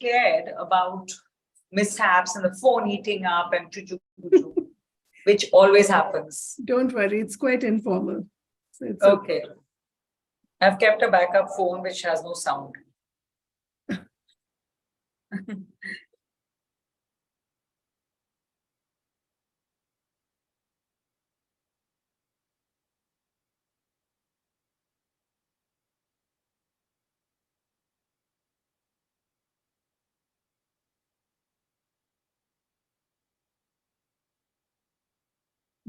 scared about mishaps and the phone eating up and which always happens. Don't worry, it's quite informal. So it's okay. I've kept a backup phone which has no sound.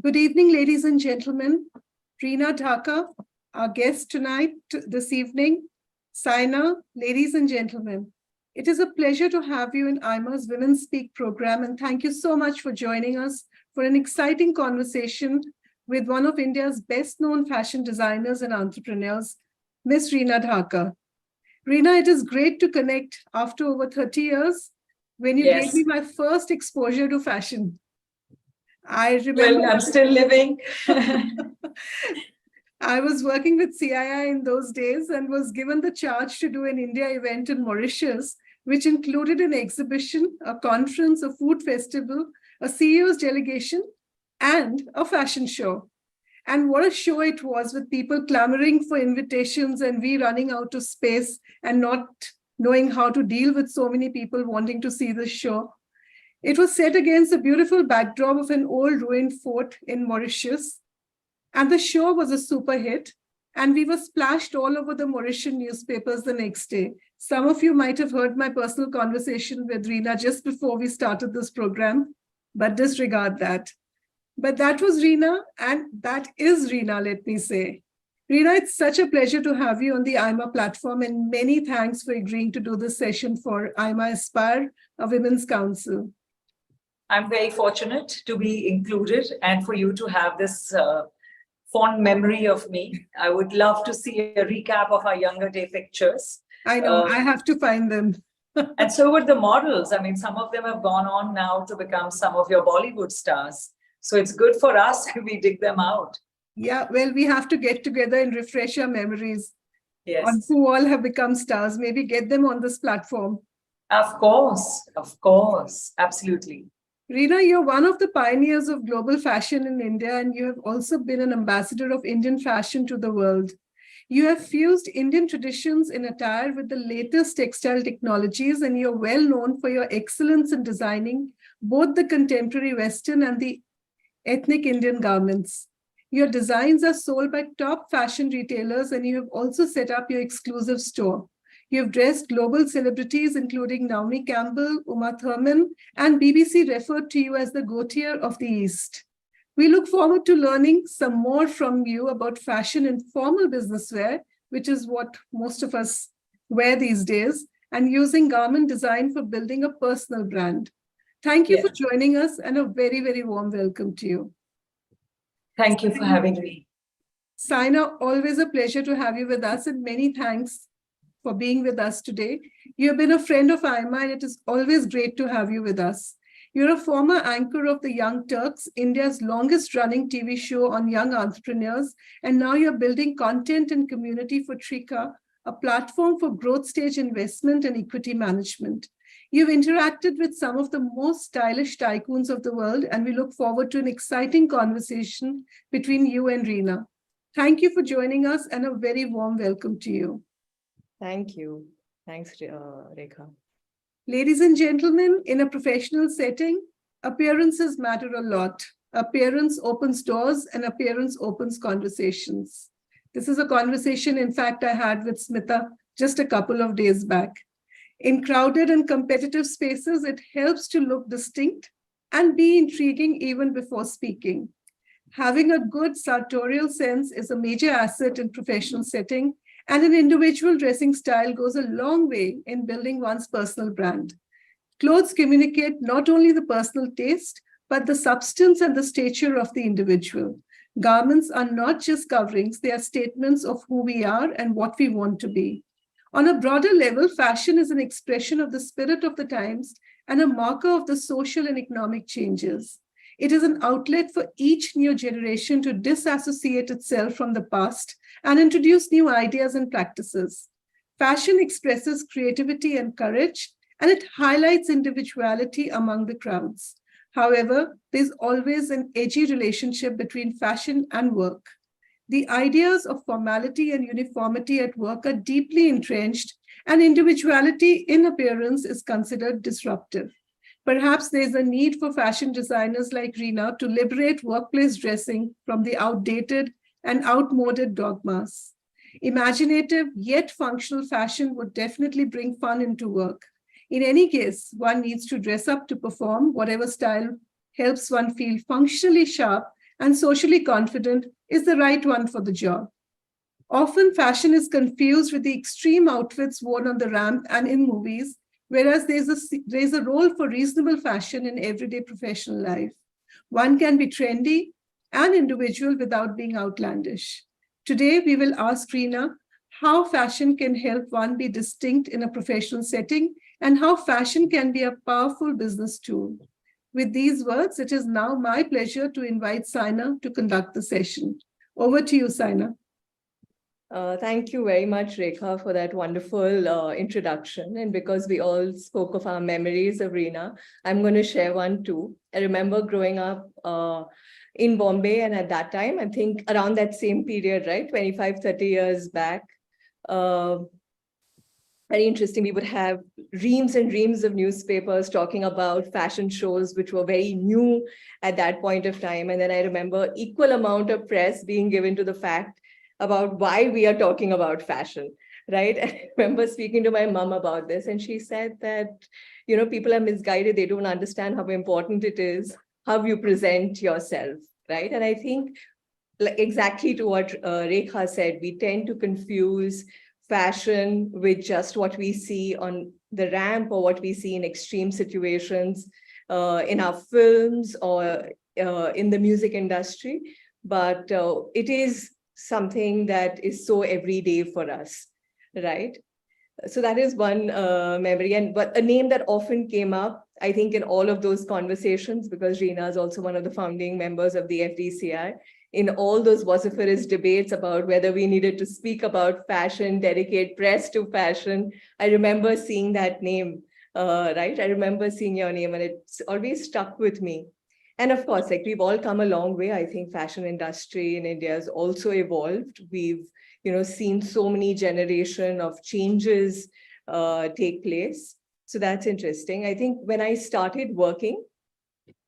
Good evening, ladies and gentlemen. Rina Dhaka, our guest tonight, this evening. Syna, ladies and gentlemen. It is a pleasure to have you in AIMA's Womenspeak program, and thank you so much for joining us for an exciting conversation with one of India's best-known fashion designers and entrepreneurs, Miss Rina Dhaka. Rina, it is great to connect after over 30 years when you gave me my first exposure to fashion. I remember. Well, I'm still living. I was working with CII in those days and was given the charge to do an India event in Mauritius, which included an exhibition, a conference, a food festival, a CEO's delegation, and a fashion show. And what a show it was, with people clamoring for invitations and we running out of space and not knowing how to deal with so many people wanting to see the show. It was set against a beautiful backdrop of an old ruined fort in Mauritius. And the show was a super hit. And we were splashed all over the Mauritian newspapers the next day. Some of you might have heard my personal conversation with Rina just before we started this program, but disregard that. But that was Rina, and that is Rina, let me say. Rina, it's such a pleasure to have you on the AIMA platform, and many thanks for agreeing to do this session for AIMA Aspire, a women's council. I'm very fortunate to be included and for you to have this fond memory of me. I would love to see a recap of our younger day pictures. I know, I have to find them. And so would the models. I mean, some of them have gone on now to become some of your Bollywood stars. So it's good for us if we dig them out. Yeah, well, we have to get together and refresh our memories on who all have become stars. Maybe get them on this platform. Of course, absolutely. Rina, you're one of the pioneers of global fashion in India, and you have also been an ambassador of Indian fashion to the world. You have fused Indian traditions in attire with the latest textile technologies, and you're well known for your excellence in designing both the contemporary Western and the ethnic Indian garments. Your designs are sold by top fashion retailers, and you have also set up your exclusive store. You have dressed global celebrities, including Naomi Campbell, Uma Thurman, and BBC referred to you as the Gautier of the East. We look forward to learning some more from you about fashion in formal business wear, which is what most of us wear these days, and using garment design for building a personal brand. Thank you for joining us, and a very, very warm welcome to you. Thank you for having me. Syna, always a pleasure to have you with us, and many thanks for being with us today. You have been a friend of AIMA, and it is always great to have you with us. You're a former anchor of the Young Turks, India's longest running TV show on young entrepreneurs, and now you're building content and community for Trica, a platform for growth stage investment and equity management. You've interacted with some of the most stylish tycoons of the world, and we look forward to an exciting conversation between you and Rina. Thank you for joining us, and a very warm welcome to you. Thank you. Thanks, Rekha. Ladies and gentlemen, in a professional setting, appearances matter a lot. Appearance opens doors, and appearance opens conversations. This is a conversation, in fact, I had with Smita just a couple of days back. In crowded and competitive spaces, it helps to look distinct and be intriguing even before speaking. Having a good sartorial sense is a major asset in professional setting, and an individual dressing style goes a long way in building one's personal brand. Clothes communicate not only the personal taste, but the substance and the stature of the individual. Garments are not just coverings, they are statements of who we are and what we want to be. On a broader level, fashion is an expression of the spirit of the times and a marker of the social and economic changes. It is an outlet for each new generation to disassociate itself from the past and introduce new ideas and practices. Fashion expresses creativity and courage, and it highlights individuality among the crowds. However, there's always an edgy relationship between fashion and work. The ideas of formality and uniformity at work are deeply entrenched, and individuality in appearance is considered disruptive. Perhaps there's a need for fashion designers like Rina to liberate workplace dressing from the outdated and outmoded dogmas. Imaginative yet functional fashion would definitely bring fun into work. In any case, one needs to dress up to perform. Whatever style helps one feel functionally sharp and socially confident is the right one for the job. Often, fashion is confused with the extreme outfits worn on the ramp and in movies, whereas there's a role for reasonable fashion in everyday professional life. One can be trendy and individual without being outlandish. Today, we will ask Rina how fashion can help one be distinct in a professional setting and how fashion can be a powerful business tool. With these words, it is now my pleasure to invite Syna to conduct the session. Over to you, Syna. Thank you very much, Rekha, for that wonderful introduction. And because we all spoke of our memories of Rina, I'm going to share one too. I remember growing up in Bombay, and at that time, I think around that same period, right, 25, 30 years back, very interesting. We would have reams and reams of newspapers talking about fashion shows, which were very new at that point of time. And then I remember equal amount of press being given to the fact about why we are talking about fashion, right? And I remember speaking to my mom about this, and she said that, you know, people are misguided. They don't understand how important it is, how you present yourself, right? And I think exactly to what Rekha said, we tend to confuse fashion with just what we see on the ramp or what we see in extreme situations in our films or in the music industry. But it is something that is so everyday for us, right? So that is one memory. But a name that often came up, I think, in all of those conversations, because Rina is also one of the founding members of the FDCI, in all those vociferous debates about whether we needed to speak about fashion, dedicate press to fashion, I remember seeing that name, right? I remember seeing your name, and it's always stuck with me. And of course, like, we've all come a long way. I think fashion industry in India has also evolved. We've, you know, seen so many generation of changes take place. So that's interesting. I think when I started working,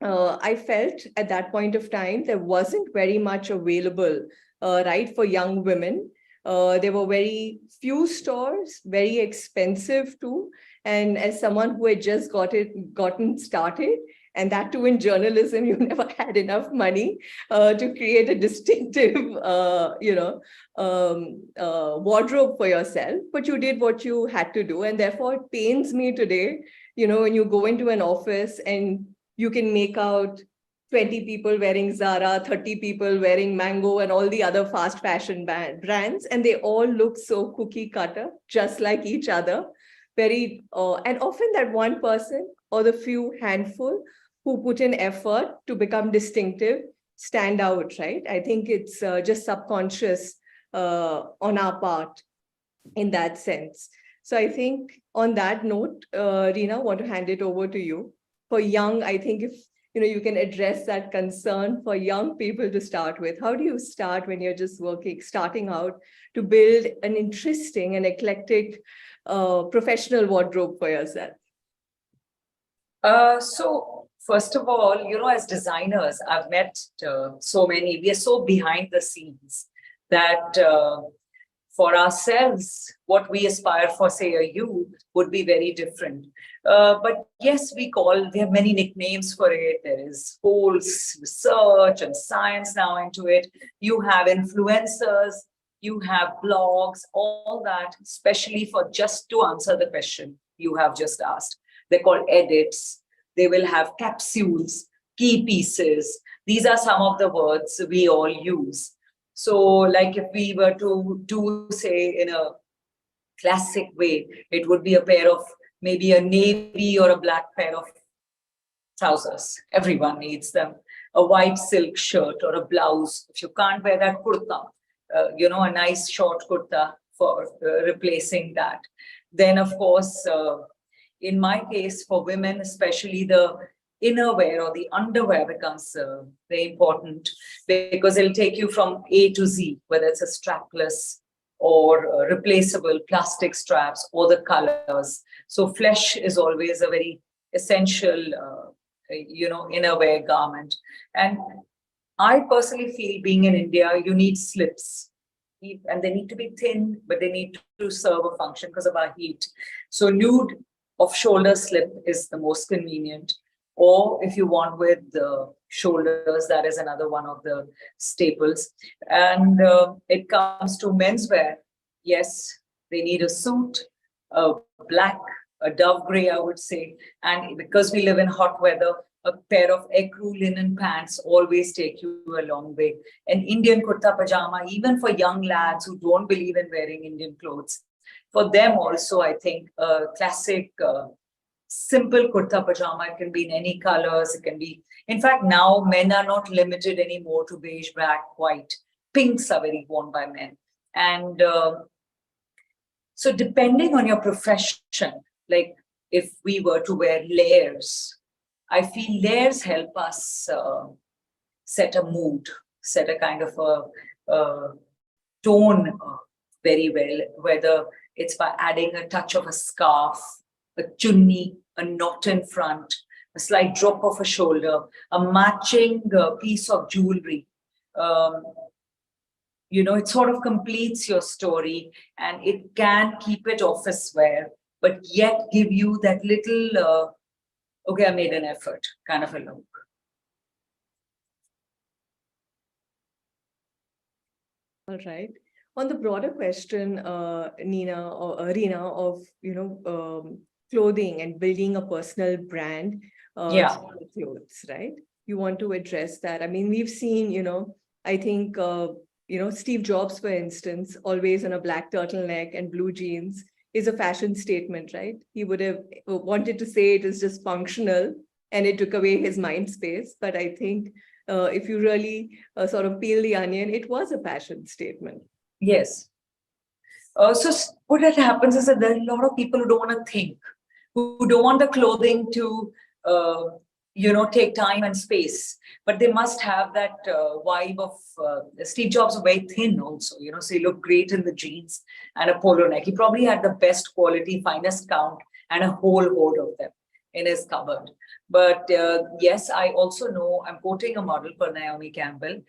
I felt at that point of time, there wasn't very much available, right, for young women. There were very few stores, very expensive too. And as someone who had just gotten started, and that too in journalism, you never had enough money to create a distinctive, wardrobe for yourself, but you did what you had to do. And therefore, it pains me today, you know, when you go into an office and you can make out 20 people wearing Zara, 30 people wearing Mango and all the other fast fashion brands, and they all look so cookie cutter, just like each other. And often that one person or the few handful who put in effort to become distinctive stand out, right? I think it's just subconscious on our part in that sense. So I think on that note, Rina, I want to hand it over to you. For young, I think if you can address that concern for young people to start with. How do you start when you're just starting out to build an interesting and eclectic professional wardrobe for yourself? So first of all, as designers, I've met so many. We are so behind the scenes that for ourselves, what we aspire for, say, a youth would be very different. But yes, we have many nicknames for it. There is whole research and science now into it. You have influencers, you have blogs, all that, especially for just to answer the question you have just asked. They're called edits. They will have capsules, key pieces. These are some of the words we all use. So like if we were to do, say, in a classic way, it would be a pair of maybe a navy or a black pair of trousers. Everyone needs them. A white silk shirt or a blouse. If you can't wear that, kurta, a nice short kurta for replacing that. Then, of course, in my case, for women, especially the innerwear or the underwear becomes very important because it'll take you from A to Z, whether it's a strapless or replaceable plastic straps or the colors. So flesh is always a very essential, innerwear garment. And I personally feel being in India, you need slips. And they need to be thin, but they need to serve a function because of our heat. So nude off-shoulder slip is the most convenient. Or if you want with the shoulders, that is another one of the staples. And it comes to menswear. Yes, they need a suit, a black, a dove gray, I would say. And because we live in hot weather, a pair of ecru linen pants always take you a long way. An Indian kurta pajama, even for young lads who don't believe in wearing Indian clothes, for them also, I think a classic simple kurta pajama, it can be in any colors, it can be, in fact, now men are not limited anymore to beige, black, white. Pinks are very worn by men. And so depending on your profession, like if we were to wear layers, I feel layers help us set a mood, set a kind of a tone very well, whether it's by adding a touch of a scarf, a chunni, a knot in front, a slight drop of a shoulder, a matching piece of jewelry. It sort of completes your story and it can keep it office wear, but yet give you that little, okay, I made an effort kind of a look. All right. On the broader question, Nina or Rina, of clothing and building a personal brand, through clothes, right? You want to address that. I mean, we've seen, I think, Steve Jobs, for instance, always in a black turtleneck and blue jeans, is a fashion statement, right? He would have wanted to say it is just functional and it took away his mind space. But I think if you really sort of peel the onion, it was a fashion statement. Yes. So what that happens is that there are a lot of people who don't want to think, who don't want the clothing to, take time and space, but they must have that vibe of Steve Jobs, very thin also, so he looked great in the jeans and a polo neck. He probably had the best quality, finest count and a whole hoard of them in his cupboard. But yes, I also know, I'm quoting a model for Naomi Campbell,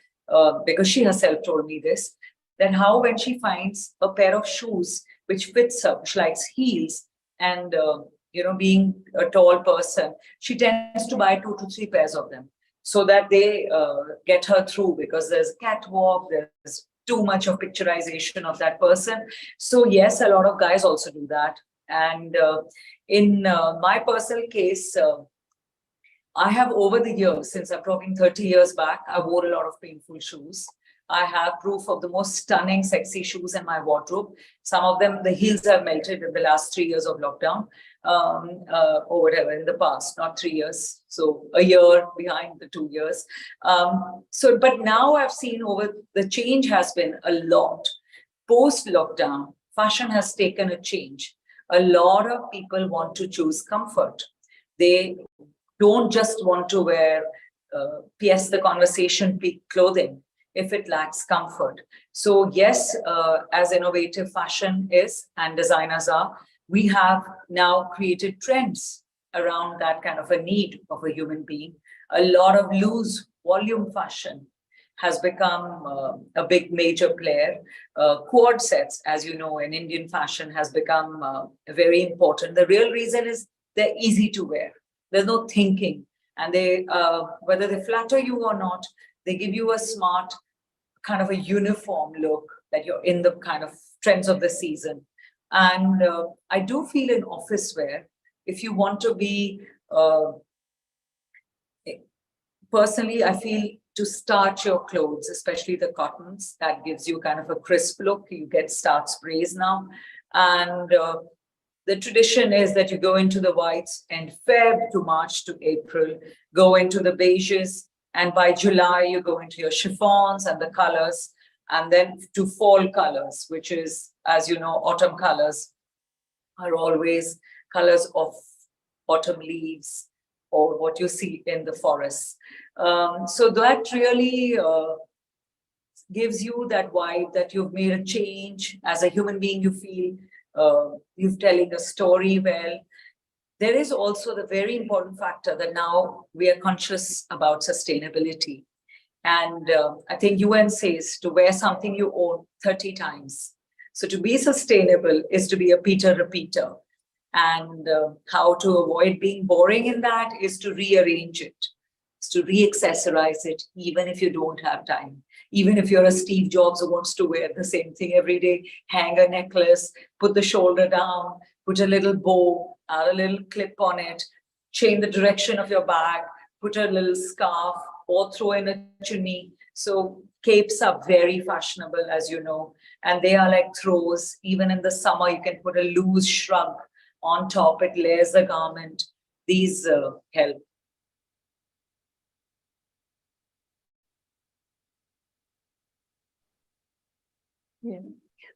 because she herself told me this, that how when she finds a pair of shoes which fits her, she likes heels, and being a tall person, she tends to buy 2 to 3 pairs of them so that they get her through, because there's catwalk, there's too much of picturization of that person. So yes, a lot of guys also do that. And in my personal case, I have over the years, since I'm talking 30 years back, I wore a lot of painful shoes. I have proof of the most stunning, sexy shoes in my wardrobe. Some of them, the heels have melted in the last 3 years of lockdown, or whatever, in the past, not 3 years. So a year behind the 2 years. But now I've seen the change has been a lot. Post-lockdown, fashion has taken a change. A lot of people want to choose comfort. They don't just want to wear PS the conversation peak clothing if it lacks comfort. So yes, as innovative fashion is and designers are, we have now created trends around that kind of a need of a human being. A lot of loose volume fashion has become a big major player. Quad sets, as you know, in Indian fashion has become very important. The real reason is they're easy to wear. There's no thinking, and they, whether they flatter you or not, they give you a smart kind of a uniform look that you're in the kind of trends of the season. And I do feel in office wear, if you want to be, personally, I feel to starch your clothes, especially the cottons, that gives you kind of a crisp look. You get start sprays now. And the tradition is that you go into the whites and Feb to March to April, go into the beiges, and by July you go into your chiffons and the colors, and then to fall colors, which is, as you know, autumn colors are always colors of autumn leaves or what you see in the forests. So that really gives you that vibe that you've made a change as a human being. You feel you're telling a story well. There is also the very important factor that now we are conscious about sustainability. And I think UN says to wear something you own 30 times. So to be sustainable is to be a Peter repeater. And how to avoid being boring in that is to rearrange it, is to re-accessorize it, even if you don't have time. Even if you're a Steve Jobs who wants to wear the same thing every day, hang a necklace, put the shoulder down, put a little bow, add a little clip on it, change the direction of your bag, put a little scarf, or throw in a chunni. So capes are very fashionable, as you know, and they are like throws. Even in the summer, you can put a loose shrug on top. It layers the garment. These help. Yeah.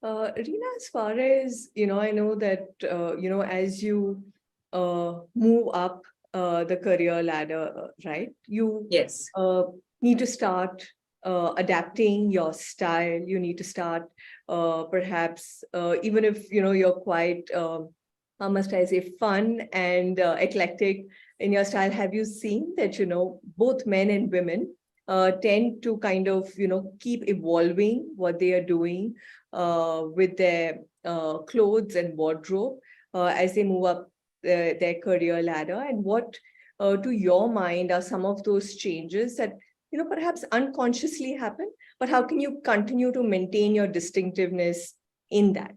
Rina, as far as, I know that, as you move up the career ladder, right? You Yes. need to start adapting your style. You need to start perhaps, even if, you're quite, how must I say, fun and eclectic in your style. Have you seen that, both men and women tend to kind of, keep evolving what they are doing with their clothes and wardrobe as they move up their career ladder? And what, to your mind, are some of those changes that, perhaps unconsciously happen, but how can you continue to maintain your distinctiveness in that?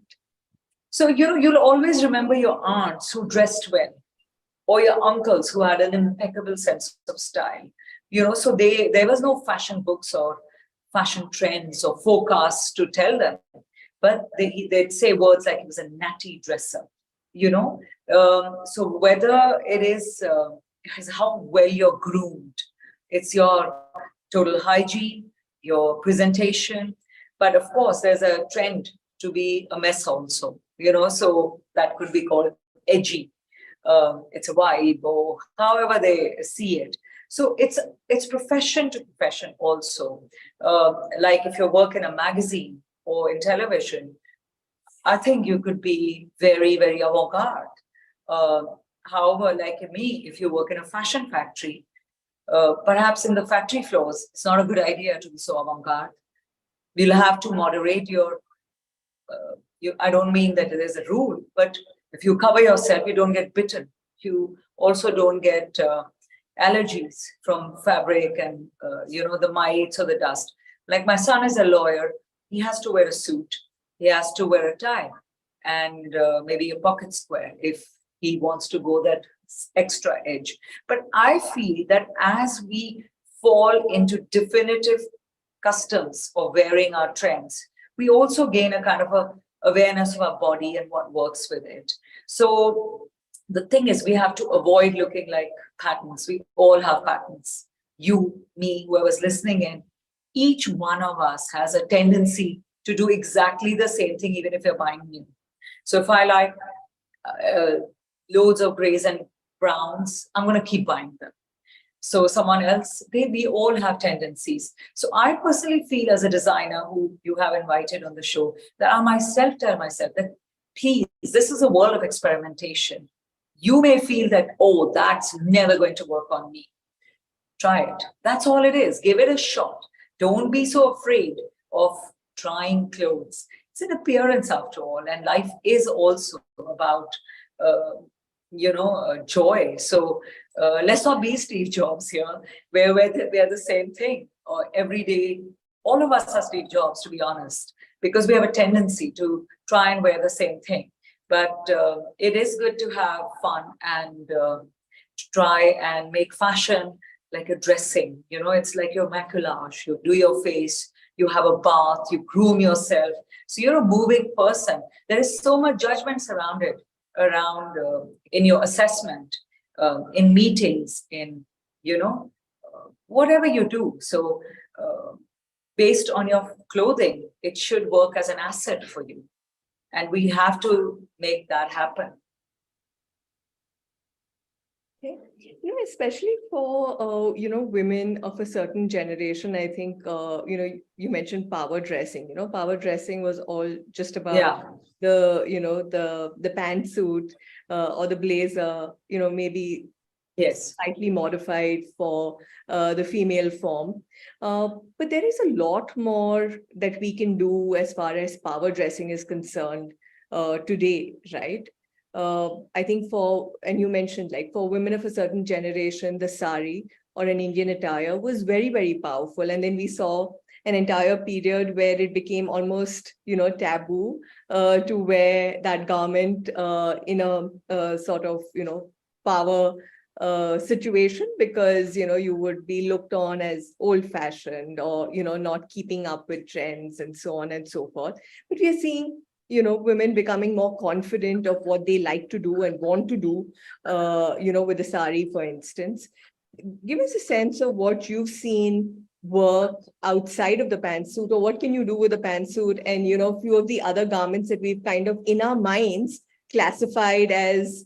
So, you'll always remember your aunts who dressed well, or your uncles who had an impeccable sense of style. So there was no fashion books or fashion trends or forecasts to tell them, but they'd say words like he was a natty dresser, So whether it is how well you're groomed, it's your total hygiene, your presentation, but of course there's a trend to be a mess also, so that could be called edgy. It's a vibe, or however they see it. So it's profession to profession also. Like if you work in a magazine or in television, I think you could be very, very avant-garde. However, like me, if you work in a fashion factory, perhaps in the factory floors, it's not a good idea to be so avant-garde. We'll have to moderate your, I don't mean that there's a rule, but if you cover yourself, you don't get bitten. You also don't get allergies from fabric and, the mites or the dust. Like my son is a lawyer, he has to wear a suit, he has to wear a tie, and maybe a pocket square if he wants to go that extra edge. But I feel that as we fall into definitive customs of wearing our trends, we also gain a kind of a awareness of our body and what works with it. So the thing is, we have to avoid looking like patterns. We all have patterns. You, me, whoever's listening in, each one of us has a tendency to do exactly the same thing, even if you're buying new. So if I like loads of grays and browns, I'm going to keep buying them. So someone else, we all have tendencies. So I personally feel, as a designer who you have invited on the show, that I myself tell myself that, please, this is a world of experimentation. You may feel that, oh, that's never going to work on me. Try it. That's all it is. Give it a shot. Don't be so afraid of trying clothes. It's an appearance after all. And life is also about, joy. So let's not be Steve Jobs here, where we're the same thing. Or every day, all of us are Steve Jobs, to be honest, because we have a tendency to try and wear the same thing. But it is good to have fun and try and make fashion like a dressing. It's like your maquillage. You do your face, you have a bath, you groom yourself. So you're a moving person. There is so much judgment surrounded around in your assessment, in meetings, in, whatever you do. So based on your clothing, it should work as an asset for you. And we have to make that happen. Okay. Especially for, women of a certain generation, I think, you mentioned power dressing, power dressing was all just about Yeah, the pantsuit or the blazer, maybe yes. slightly modified for the female form. But there is a lot more that we can do as far as power dressing is concerned today, right? I think and you mentioned like for women of a certain generation, the sari or an Indian attire was very, very powerful. And then we saw an entire period where it became almost, taboo to wear that garment in a sort of, power situation, because you would be looked on as old-fashioned or not keeping up with trends and so on and so forth. But we are seeing women becoming more confident of what they like to do and want to do, with the sari, for instance. Give us a sense of what you've seen work outside of the pantsuit, or what can you do with the pantsuit and a few of the other garments that we've kind of in our minds classified as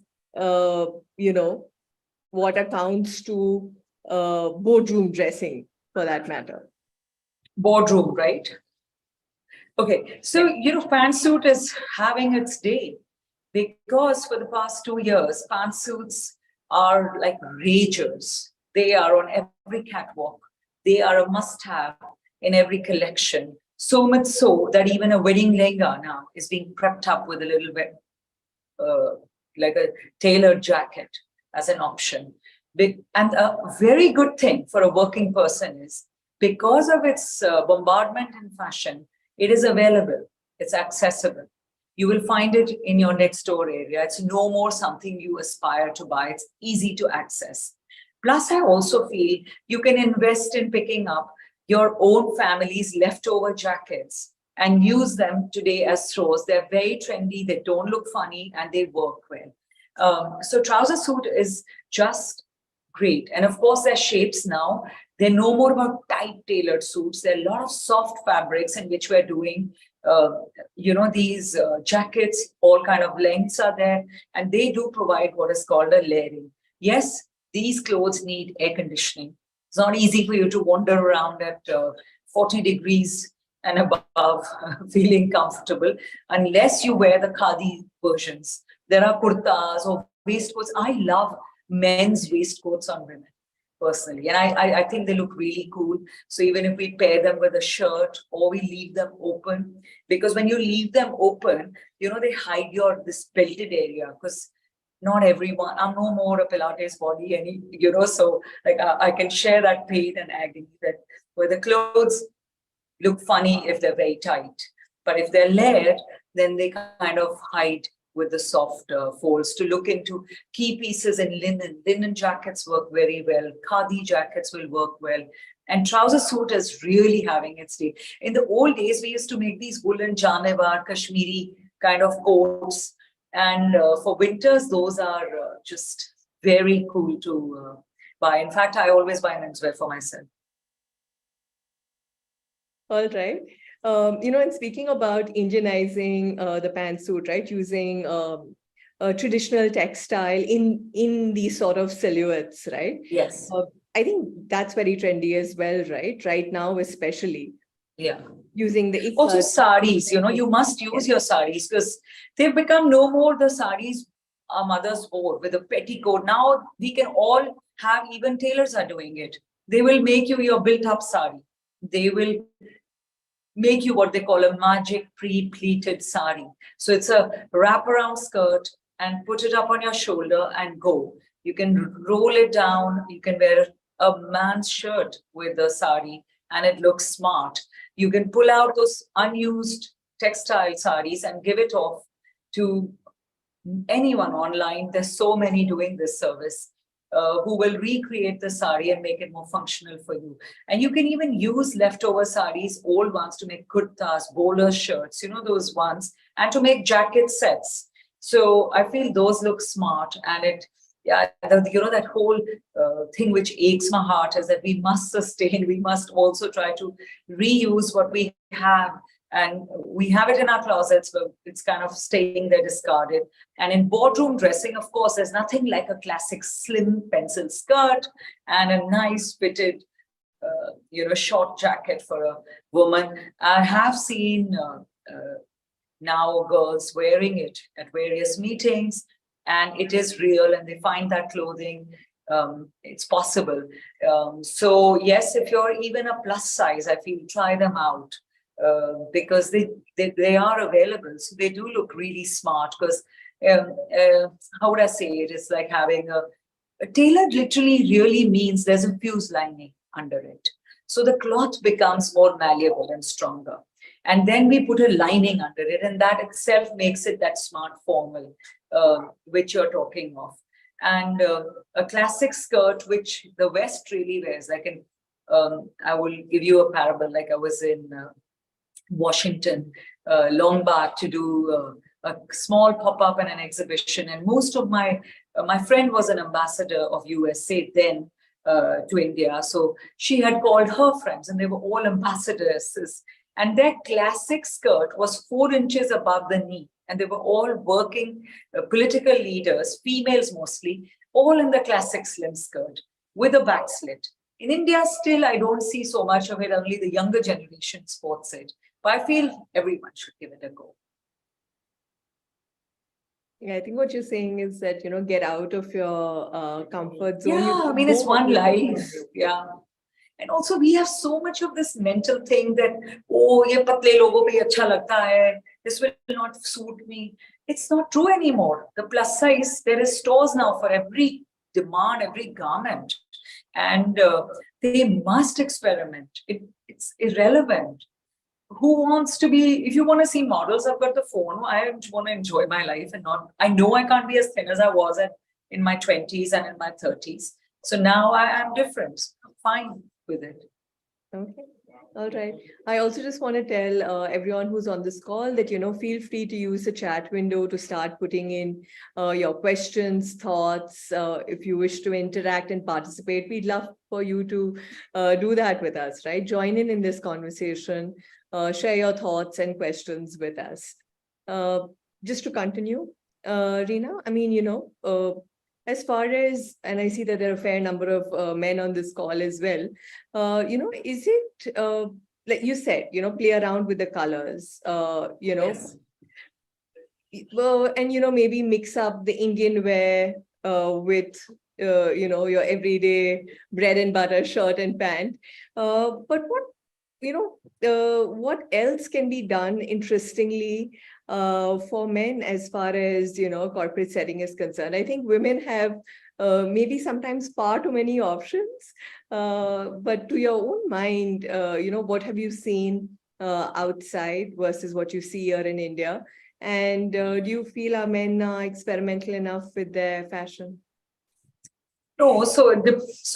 what accounts to boardroom dressing, for that matter. Boardroom, right? Okay, so, pantsuit is having its day because for the past 2 years, pantsuits are like ragers. They are on every catwalk. They are a must-have in every collection. So much so that even a wedding lehenga now is being prepped up with a little bit like a tailored jacket as an option. And a very good thing for a working person is because of its bombardment in fashion, it is available, it's accessible. You will find it in your next door area. It's no more something you aspire to buy. It's easy to access. Plus, I also feel you can invest in picking up your own family's leftover jackets and use them today as throws. They're very trendy, they don't look funny, and they work well. So trouser suit is just great. And of course, their shapes now, they're no more about tight tailored suits. There are a lot of soft fabrics in which we're doing, these jackets, all kind of lengths are there, and they do provide what is called a layering. Yes, these clothes need air conditioning. It's not easy for you to wander around at 40 degrees and above feeling comfortable unless you wear the khadi versions. There are kurtas or waistcoats. I love men's waistcoats on women personally, and I think they look really cool. So even if we pair them with a shirt or we leave them open, because when you leave them open, they hide this belted area, because not everyone, I'm no more a Pilates body, so like I can share that pain and agony that where the clothes look funny if they're very tight, but if they're layered, then they kind of hide with the soft folds. To look into key pieces in linen. Linen jackets work very well. Khadi jackets will work well. And trouser suit is really having its day. In the old days, we used to make these woolen Janevar, Kashmiri kind of coats. And for winters, those are just very cool to buy. In fact, I always buy menswear for myself. All right. And speaking about Indianizing the pantsuit, right, using a traditional textile in these sort of silhouettes, right? Yes. I think that's very trendy as well, right? Right now, especially. Yeah. Using the also sarees, you must use your sarees, because they've become no more the sarees our mothers wore with a petticoat. Now we can all have, even tailors are doing it. They will make you your built-up sari. They will make you what they call a magic pre-pleated sari. So it's a wraparound skirt and put it up on your shoulder and go. You can roll it down. You can wear a man's shirt with the sari and it looks smart. You can pull out those unused textile saris and give it off to anyone online. There's so many doing this service who will recreate the sari and make it more functional for you. And you can even use leftover saris, old ones, to make kurtas, bowler shirts, those ones, and to make jacket sets. So I feel those look smart, and that whole thing which aches my heart is that we must sustain, we must also try to reuse what we have And we have it in our closets, but it's kind of staying there discarded. And in boardroom dressing, of course, there's nothing like a classic slim pencil skirt and a nice fitted, short jacket for a woman. I have seen now girls wearing it at various meetings, and it is real, and they find that clothing, it's possible. So yes, if you're even a plus size, I feel try them out. Because they are available, so they do look really smart. Because how would I say it? It's like having a tailored. Literally, really means there's a fuse lining under it, so the cloth becomes more malleable and stronger. And then we put a lining under it, and that itself makes it that smart formal, which you're talking of. And a classic skirt, which the West really wears. I will give you a parable. Like I was in Washington long back to do a small pop-up and an exhibition, and most of my friend was an ambassador of USA then to India, so she had called her friends, and they were all ambassadresses, and their classic skirt was 4 inches above the knee, and they were all working political leaders, females mostly, all in the classic slim skirt with a back slit. In India, still, I don't see so much of it. Only the younger generation sports it. But I feel everyone should give it a go. Yeah, I think what you're saying is that, get out of your comfort zone. Yeah, I mean, it's one life. Yeah. And also, we have so much of this mental thing that, oh, ye patle logo pe acha lagta hai, this will not suit me. It's not true anymore. The plus size, there is stores now for every demand, every garment. And they must experiment. It's irrelevant. Who wants to be, if you want to see models, I've got the phone. I want to enjoy my life and not, I know I can't be as thin as I was in my 20s and in my 30s. So now I am different. I'm fine with it. Okay. All right. I also just want to tell everyone who's on this call that, feel free to use the chat window to start putting in your questions, thoughts. If you wish to interact and participate, we'd love for you to do that with us, right? Join in this conversation, share your thoughts and questions with us. Just to continue, Rina, I mean, as far as, and I see that there are a fair number of men on this call as well, is it, like you said, play around with the colors, Yes. Well, and, maybe mix up the Indian wear with, your everyday bread and butter shirt and pant. But what else can be done interestingly for men as far as, corporate setting is concerned? I think women have maybe sometimes far too many options, but to your own mind, what have you seen outside versus what you see here in India? And do you feel our men are experimental enough with their fashion? No, so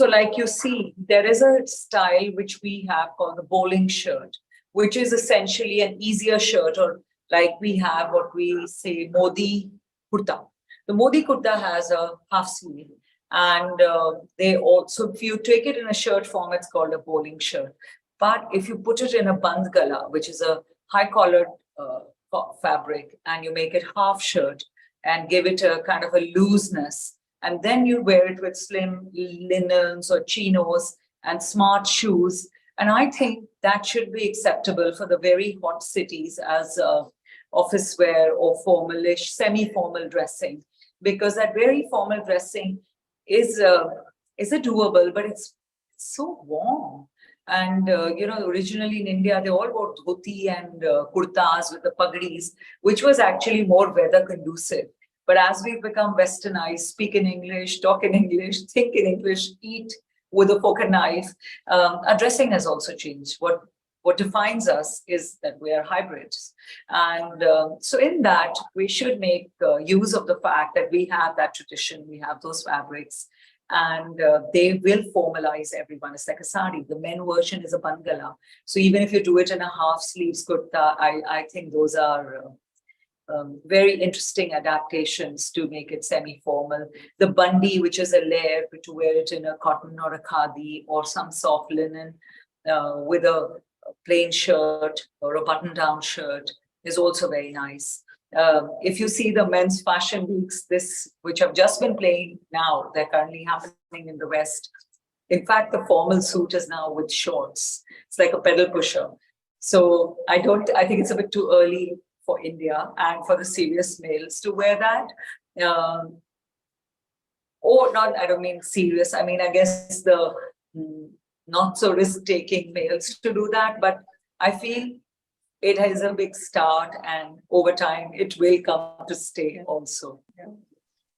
like you see, there is a style which we have called the bowling shirt, which is essentially an easier shirt, or like we have what we say Modi Kutta. The Modi Kutta has a half sleeve, and they also, if you take it in a shirt form, it's called a bowling shirt. But if you put it in a band gala, which is a high collared fabric, and you make it half shirt and give it a kind of a looseness, and then you wear it with slim linens or chinos and smart shoes. And I think that should be acceptable for the very hot cities as office wear or formalish, semi-formal dressing, because that very formal dressing is a doable, but it's so warm. And, originally in India, they all wore dhoti and kurtas with the pagdis, which was actually more weather conducive. But as we've become westernized, speak in English, talk in English, think in English, eat with a fork and knife, our dressing has also changed. What defines us is that we are hybrids. And so in that, we should make use of the fact that we have that tradition, we have those fabrics, and they will formalize everyone. It's like a sari. The men version is a bangala. So even if you do it in a half sleeves kurta, I think those are very interesting adaptations to make it semi-formal. The bandi, which is a layer, to wear it in a cotton or a khadi or some soft linen with a plain shirt or a button-down shirt is also very nice. If you see the men's fashion weeks, which have just been playing now, they're currently happening in the West. In fact, the formal suit is now with shorts. It's like a pedal pusher. So I think it's a bit too early for India and for the serious males to wear that. Or not, I don't mean serious. I mean, I guess the not so risk-taking males to do that, but I feel it has a big start, and over time it will come to stay also.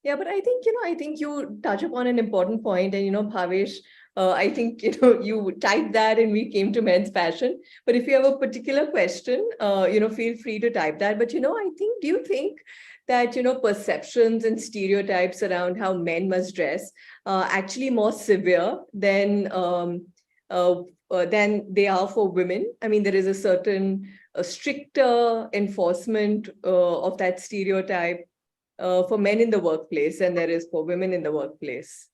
Yeah, but I think you touch upon an important point, and Bhavesh, I think you typed that and we came to men's fashion. But if you have a particular question, feel free to type that. But do you think that perceptions and stereotypes around how men must dress are actually more severe than they are for women? I mean, there is a certain stricter enforcement of that stereotype for men in the workplace than there is for women in the workplace.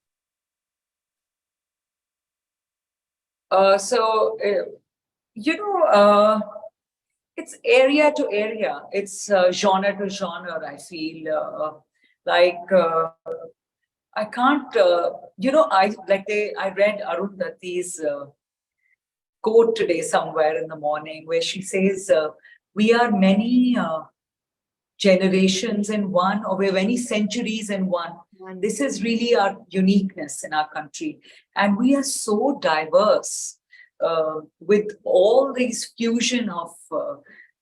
It's area to area. It's genre to genre. I feel I can't. I read Arundhati's quote today somewhere in the morning where she says, "We are many generations in one, or we're many centuries in one. This is really our uniqueness in our country, and we are so diverse." With all these fusion of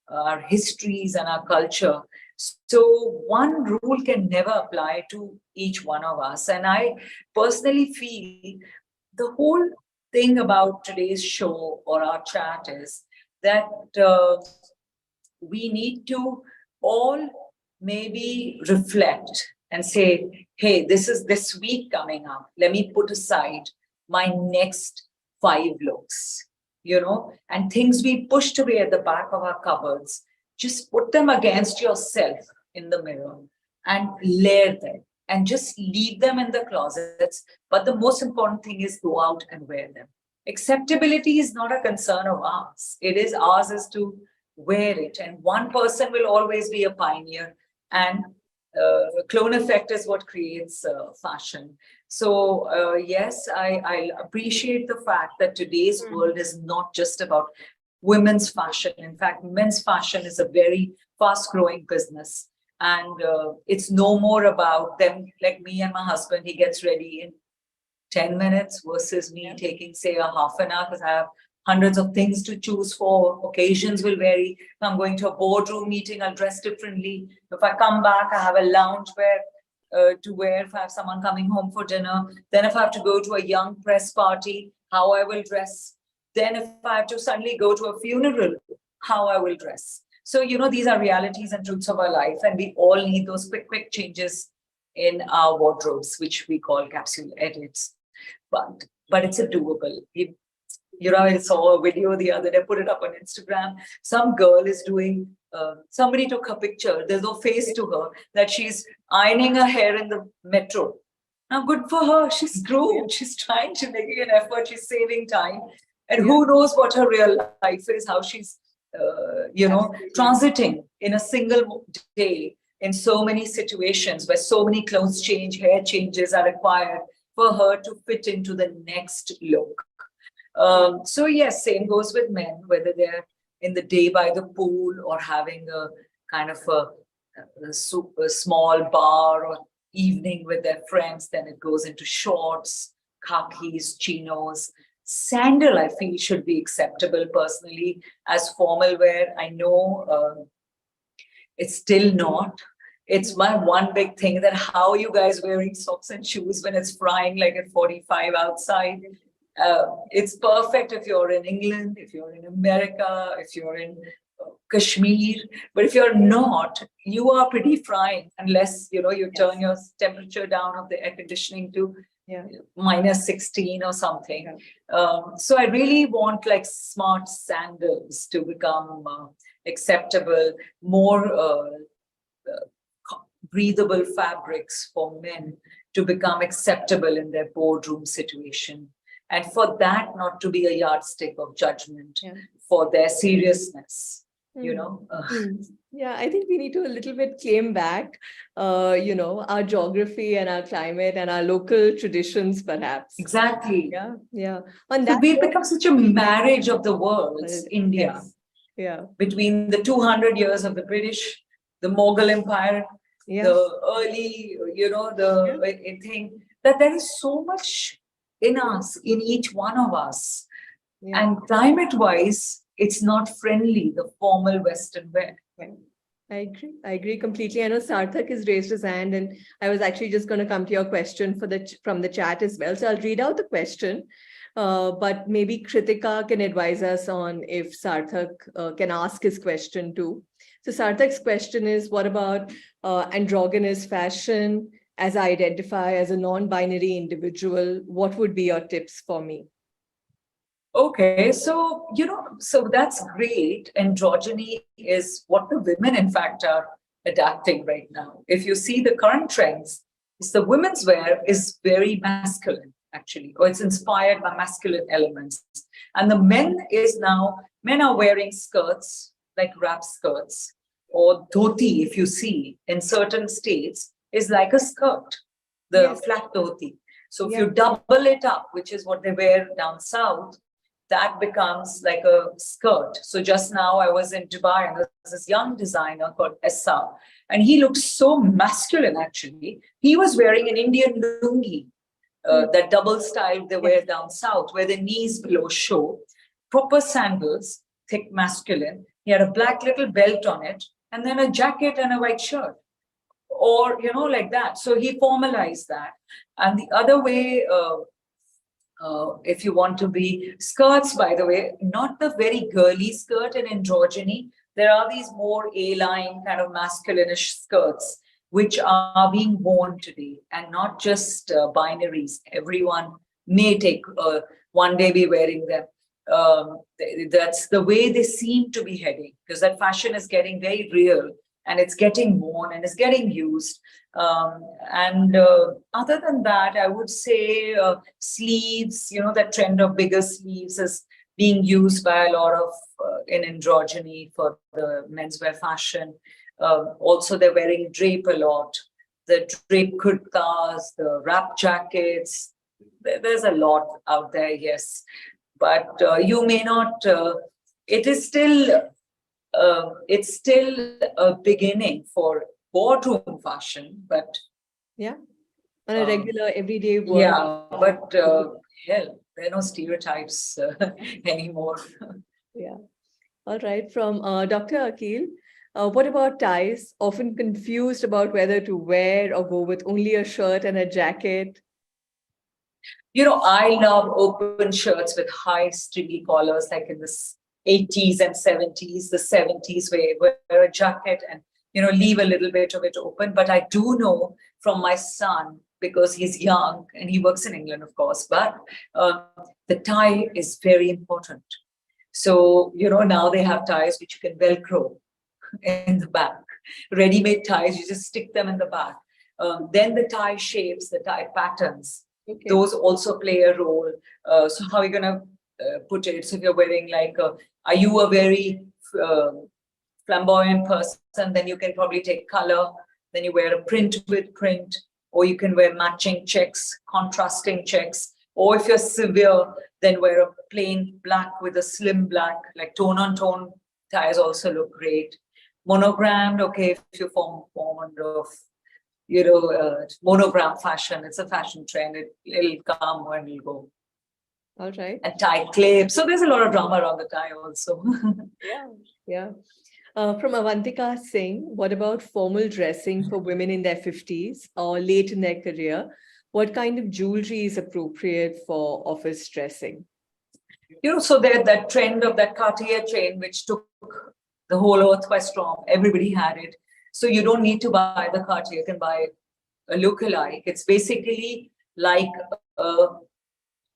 our histories and our culture. So one rule can never apply to each one of us. And I personally feel the whole thing about today's show or our chat is that we need to all maybe reflect and say, hey, this is this week coming up. Let me put aside my next 5 looks, and things we pushed away at the back of our cupboards, just put them against yourself in the mirror and layer them and just leave them in the closets. But the most important thing is go out and wear them. Acceptability is not a concern of ours. It is ours is to wear it. And one person will always be a pioneer, and clone effect is what creates fashion. So yes, I appreciate the fact that today's world is not just about women's fashion. In fact, men's fashion is a very fast-growing business. And it's no more about them, like me and my husband, he gets ready in 10 minutes versus me taking, say, a half an hour, because I have hundreds of things to choose for. Occasions will vary. If I'm going to a boardroom meeting, I'll dress differently. If I come back, I have a loungewear to wear if I have someone coming home for dinner. Then if I have to go to a young press party, how I will dress. Then if I have to suddenly go to a funeral, how I will dress. So, these are realities and truths of our life, and we all need those quick changes in our wardrobes, which we call capsule edits. But it's a doable. I saw a video the other day, put it up on Instagram. Some girl is doing, somebody took her picture. There's no face to her, that she's ironing her hair in the metro. Now, good for her. She's groomed. She's trying to make an effort. She's saving time. And who knows what her real life is, how she's, transiting in a single day in so many situations where so many clothes change, hair changes are required for her to fit into the next look. So yes, same goes with men, whether they're in the day by the pool or having a kind of a super small bar or evening with their friends, then it goes into shorts, khakis, chinos. Sandal, I feel, should be acceptable personally as formal wear. I know it's still not. It's my one big thing, that how are you guys wearing socks and shoes when it's frying like at 45 outside? It's perfect if you're in England, if you're in America, if you're in Kashmir, but if you're not, you are pretty frying unless, you turn your temperature down of the air conditioning to minus 16 or something. So I really want like smart sandals to become acceptable, more breathable fabrics for men to become acceptable in their boardroom situation. And for that not to be a yardstick of judgment Yeah. for their seriousness, you Mm. know. Yeah, I think we need to a little bit claim back, our geography and our climate and our local traditions, perhaps. Exactly. Yeah, yeah. On So that we've note, become such a marriage of the worlds, India, yes. Yeah, between the 200 years of the British, the Mughal Empire, yeah, the early, thing, that there is so much in us, in each one of us. yeah. And climate-wise, it's not friendly, the formal Western wear. Right. I agree completely. I know Sarthak has raised his hand, and I was actually just going to come to your question from the chat as well. So I'll read out the question, but maybe Kritika can advise us on if Sarthak can ask his question too. So Sarthak's question is, what about androgynous fashion as I identify as a non-binary individual? What would be your tips for me? Okay, so, so that's great. Androgyny is what the women, in fact, are adapting right now. If you see the current trends, it's the women's wear is very masculine, actually, or it's inspired by masculine elements. And the men are wearing skirts, like wrap skirts, or dhoti, if you see, in certain states, is like a skirt, the Yes. flat dhoti. So if Yeah. you double it up, which is what they wear down south, that becomes like a skirt. So just now I was in Dubai and there's this young designer called Essa, and he looked so masculine actually. He was wearing an Indian lungi, that double style they wear down south, where the knees below show, proper sandals, thick masculine. He had a black little belt on it, and then a jacket and a white shirt. Or, like that. So he formalized that. And the other way, if you want to be skirts, by the way, not the very girly skirt and androgyny. There are these more A-line kind of masculinish skirts, which are being worn today, and not just binaries. Everyone may take one day be wearing them. That's the way they seem to be heading, because that fashion is getting very real, and it's getting worn and it's getting used. Other than that, I would say sleeves, that trend of bigger sleeves is being used by a lot of in androgyny for the menswear fashion. Also, they're wearing drape a lot, the drape kurtas, the wrap jackets. There's a lot out there, yes. But you may not, it's still a beginning for boardroom fashion, but Yeah. On a regular everyday work. yeah, but hell, there are no stereotypes anymore. Yeah. All right. From Dr. Akil, what about ties? Often confused about whether to wear or go with only a shirt and a jacket. I love open shirts with high stringy collars, like in the 80s and 70s, the 70s, where you wear a jacket and, leave a little bit of it open. But I do know from my son, because he's young and he works in England, of course, but the tie is very important. So, now they have ties which you can Velcro in the back. Ready-made ties, you just stick them in the back. Then the tie shapes, the tie patterns, Okay. those also play a role. So how are you going to put it? So if you're wearing are you a very flamboyant person, then you can probably take color, then you wear a print with print, or you can wear matching checks, contrasting checks. Or if you're severe, then wear a plain black with a slim black, like tone-on-tone ties also look great. Monogrammed, okay, if you're fond of, monogram fashion, it's a fashion trend. It'll come and it'll go. All right. And tie clips. So there's a lot of drama around the tie also. Yeah. From Avantika Singh, what about formal dressing for women in their 50s or late in their career? What kind of jewelry is appropriate for office dressing? So there's that trend of that Cartier chain, which took the whole earth by storm. Everybody had it. So you don't need to buy the Cartier, you can buy a lookalike. It's basically like a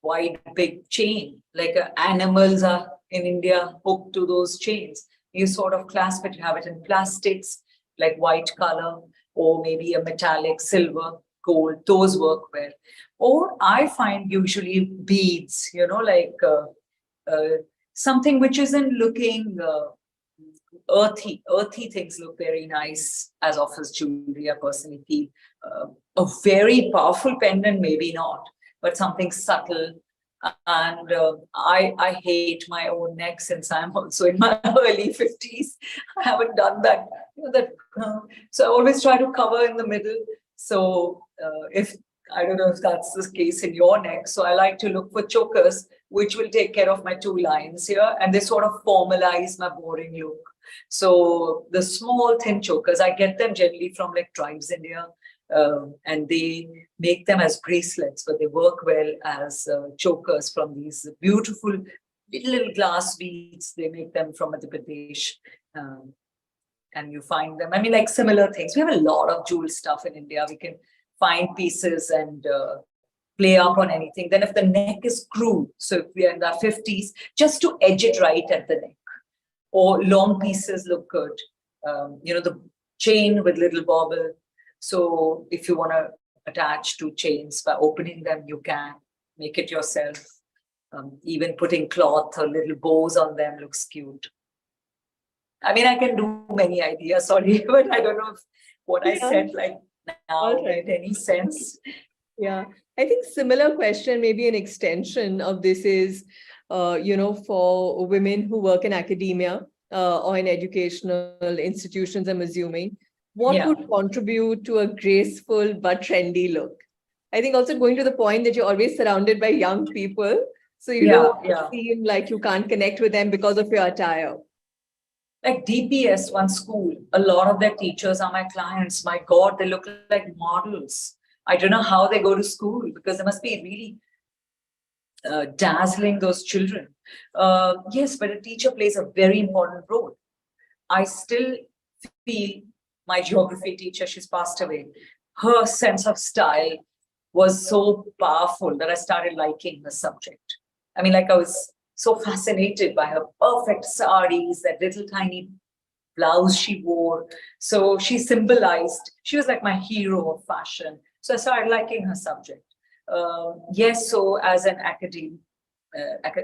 wide, big chain, like animals are in India hooked to those chains. You sort of clasp it, you have it in plastics, like white color, or maybe a metallic silver. gold, those work well. Or I find usually beads, something which isn't looking earthy. Earthy things look very nice as office jewelry, I personally feel. A very powerful pendant, maybe not, but something subtle. And I hate my own neck since I'm also in my early 50s. I haven't done that. So I always try to cover in the middle. So if I don't know if that's the case in your neck. So I like to look for chokers, which will take care of my two lines here. And they sort of formalize my boring look. So the small thin chokers, I get them generally from like Tribes India. And they make them as bracelets, but they work well as chokers from these beautiful little glass beads. They make them from Madhya Pradesh. And you find them, I mean, like similar things. We have a lot of jewel stuff in India. We can find pieces and play up on anything. Then if the neck is crude, so if we are in our 50s, just to edge it right at the neck. Or long pieces look good. The chain with little bobble. So if you want to attach two chains by opening them, you can make it yourself. Even putting cloth or little bows on them looks cute. I mean, I can do many ideas, sorry, but I don't know if what I said like now made any sense. Yeah, I think similar question, maybe an extension of this is, for women who work in academia or in educational institutions, I'm assuming, what would contribute to a graceful but trendy look? I think also going to the point that you're always surrounded by young people, so you don't seem like you can't connect with them because of your attire. Like DPS, one school, a lot of their teachers are my clients. My God, they look like models. I don't know how they go to school because they must be really dazzling those children. Yes, but a teacher plays a very important role. I still feel my geography teacher, she's passed away. Her sense of style was so powerful that I started liking the subject. I mean, like I was so fascinated by her perfect sarees, that little tiny blouse she wore. So she symbolized, she was like my hero of fashion. So I started liking her subject. Yes, so as an academic,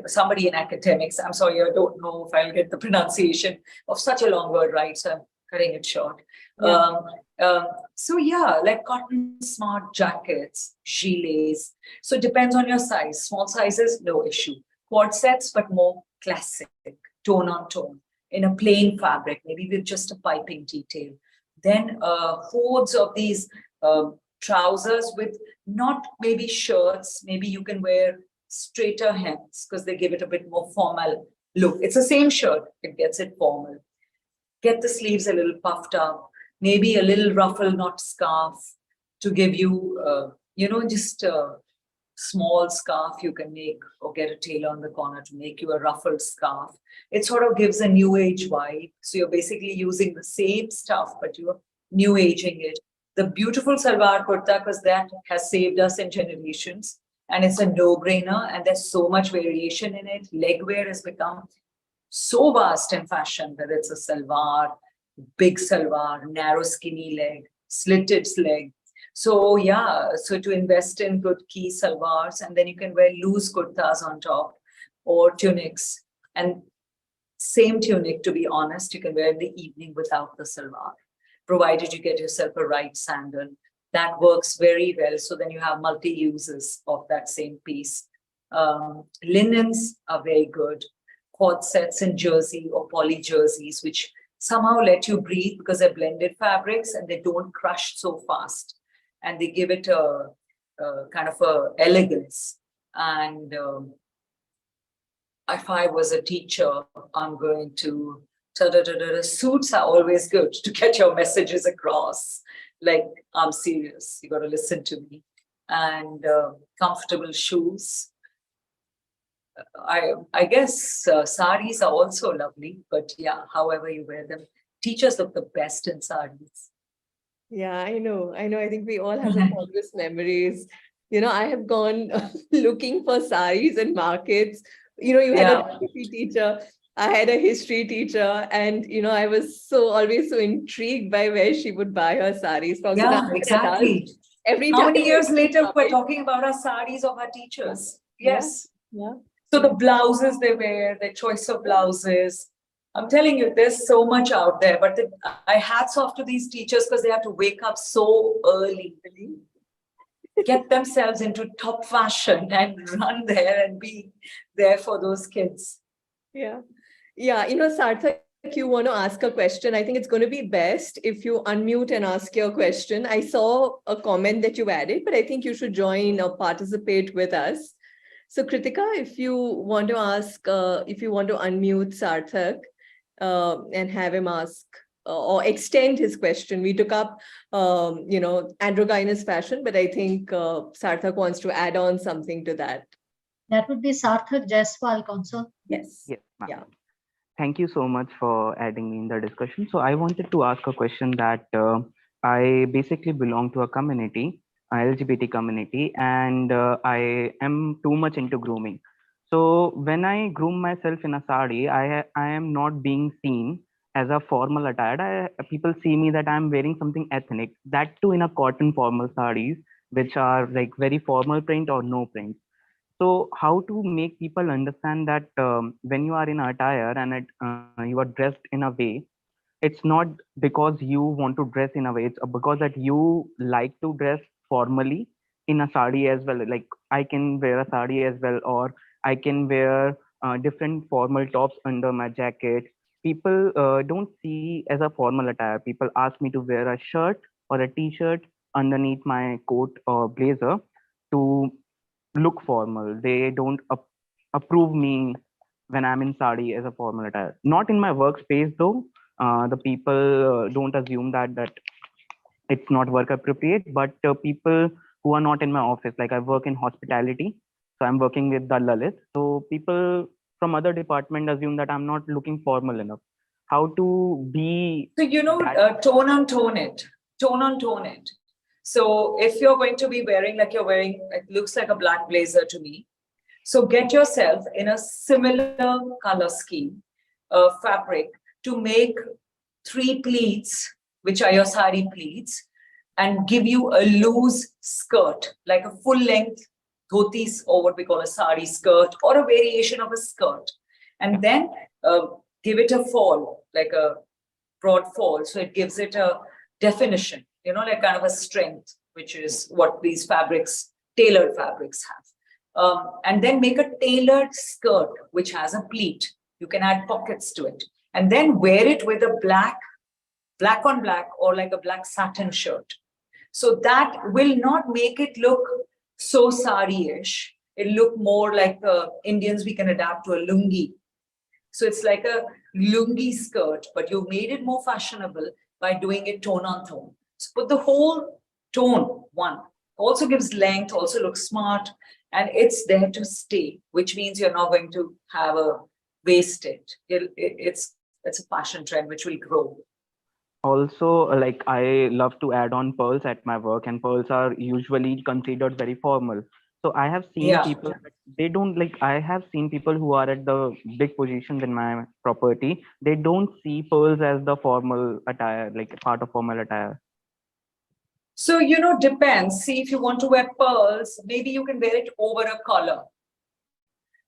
somebody in academics, I'm sorry, I don't know if I'll get the pronunciation of such a long word, right? So I'm cutting it short. So yeah, like cotton smart jackets, gilets. So it depends on your size. Small sizes, no issue. Quad sets, but more classic, tone on tone, in a plain fabric, maybe with just a piping detail. Then hordes of these trousers with not maybe shirts, maybe you can wear straighter hems because they give it a bit more formal look. It's the same shirt, it gets it formal. Get the sleeves a little puffed up, maybe a little ruffle knot scarf to give you, just a small scarf you can make, or get a tailor on the corner to make you a ruffled scarf. It sort of gives a new age vibe. So you're basically using the same stuff, but you're new aging it. The beautiful salwar kurta, because that has saved us in generations. And it's a no-brainer, and there's so much variation in it. Leg wear has become so vast in fashion, whether it's a salwar, big salwar, narrow skinny leg, slitted leg. So yeah, so to invest in good key salwars, and then you can wear loose kurtas on top or tunics. And same tunic, to be honest, you can wear in the evening without the salwar, provided you get yourself a right sandal. That works very well. So then you have multi-uses of that same piece. Linens are very good. Quad sets in jersey or poly jerseys, which somehow let you breathe because they're blended fabrics and they don't crush so fast. And they give it a kind of a elegance. And if I was a teacher, I'm going to, suits are always good to get your messages across. Like, I'm serious, you got to listen to me. And comfortable shoes. I guess sarees are also lovely, but yeah, however you wear them. Teachers look the best in sarees. Yeah, I know. I think we all have the fondest memories. I have gone looking for sarees in markets. You had a geography teacher. I had a history teacher, and I was always so intrigued by where she would buy her sarees from. Yeah, exactly. Every How time. many years later we're talking about our sarees of our teachers? Yes. Yeah. So the blouses they wear, their choice of blouses. I'm telling you, there's so much out there. But I hats off to these teachers because they have to wake up so early, get themselves into top fashion and run there and be there for those kids. Yeah. Yeah. Sarthak, you want to ask a question. I think it's going to be best if you unmute and ask your question. I saw a comment that you added, but I think you should join or participate with us. So Kritika, if you want to ask, if you want to unmute Sarthak and have him ask or extend his question. We took up, androgynous fashion, but I think Sarthak wants to add on something to that. That would be Sarthak Jaiswal, Council. Yes. Yes, ma'am. Yeah. Thank you so much for adding me in the discussion. So I wanted to ask a question that I basically belong to a community, a LGBT community, and I am too much into grooming. So when I groom myself in a sari, I am not being seen as a formal attire. People see me that I'm wearing something ethnic, that too in a cotton formal saris, which are like very formal print or no print. So how to make people understand that when you are in attire and you are dressed in a way, it's not because you want to dress in a way, it's because that you like to dress formally in a sari as well. Like I can wear a sari as well, or I can wear different formal tops under my jacket. People don't see as a formal attire. People ask me to wear a shirt or a t-shirt underneath my coat or blazer to look formal. They don't approve me when I'm in sari as a formal attire. Not in my workspace though. The people don't assume that it's not work appropriate, but people who are not in my office, like I work in hospitality, so I'm working with the Lalit. So people from other department assume that I'm not looking formal enough. How to be So, tone on tone it, tone on tone it. So if you're going to be wearing like you're wearing, it looks like a black blazer to me. So get yourself in a similar color scheme, fabric to make 3 pleats, which are your sari pleats, and give you a loose skirt, like a full length dhotis or what we call a sari skirt or a variation of a skirt. And then give it a fall, like a broad fall. So it gives it a definition, like kind of a strength, which is what these fabrics, tailored fabrics have. And then make a tailored skirt, which has a pleat. You can add pockets to it. And then wear it with a black on black or like a black satin shirt. So that will not make it look so sari-ish. It'll look more like Indians, we can adapt to a lungi. So it's like a lungi skirt, but you made it more fashionable by doing it tone on tone. So put the whole tone, one, also gives length, also looks smart, and it's there to stay, which means you're not going to have a wasted. It's a fashion trend which will grow. Also, like I love to add on pearls at my work, and pearls are usually considered very formal. So I have seen people, they don't like, I have seen people who are at the big positions in my property, they don't see pearls as the formal attire, like part of formal attire. So, depends. See, if you want to wear pearls, maybe you can wear it over a collar.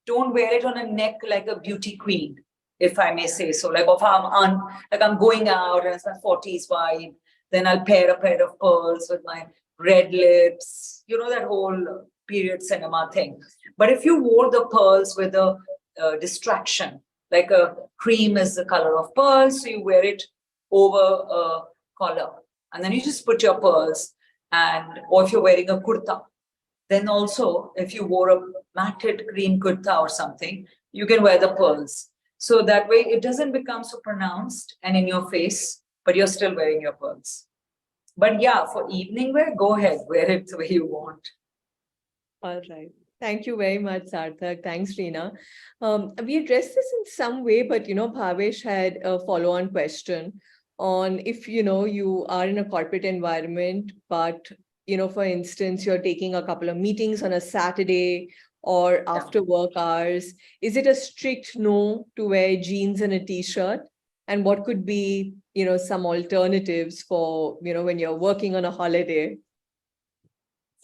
Don't wear it on a neck like a beauty queen, if I may say so. Like if I'm going out and it's my 40s vibe, then I'll pair a pair of pearls with my red lips, that whole period cinema thing. But if you wore the pearls with a distraction, like a cream is the color of pearls, so you wear it over a collar. And then you just put your pearls, or if you're wearing a kurta, then also if you wore a matted green kurta or something, you can wear the pearls. So that way it doesn't become so pronounced and in your face, but you're still wearing your pearls. But yeah, for evening wear, go ahead, wear it the way you want. All right. Thank you very much, Sarthak. Thanks, Rina. We addressed this in some way, but, Bhavesh had a follow-on question on if, you are in a corporate environment, but, for instance, you're taking a couple of meetings on a Saturday or after work hours. Is it a strict no to wear jeans and a t-shirt? And what could be, some alternatives for, when you're working on a holiday?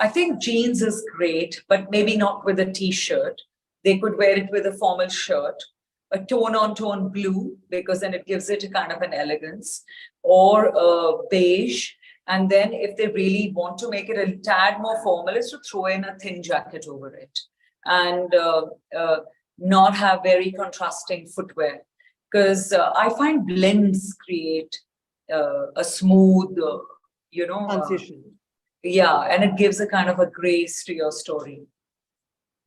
I think jeans is great, but maybe not with a t-shirt. They could wear it with a formal shirt, a tone-on-tone blue, because then it gives it a kind of an elegance, or a beige. And then if they really want to make it a tad more formal, is to throw in a thin jacket over it and not have very contrasting footwear. Because I find blends create a smooth, Transition. yeah, and it gives a kind of a grace to your story.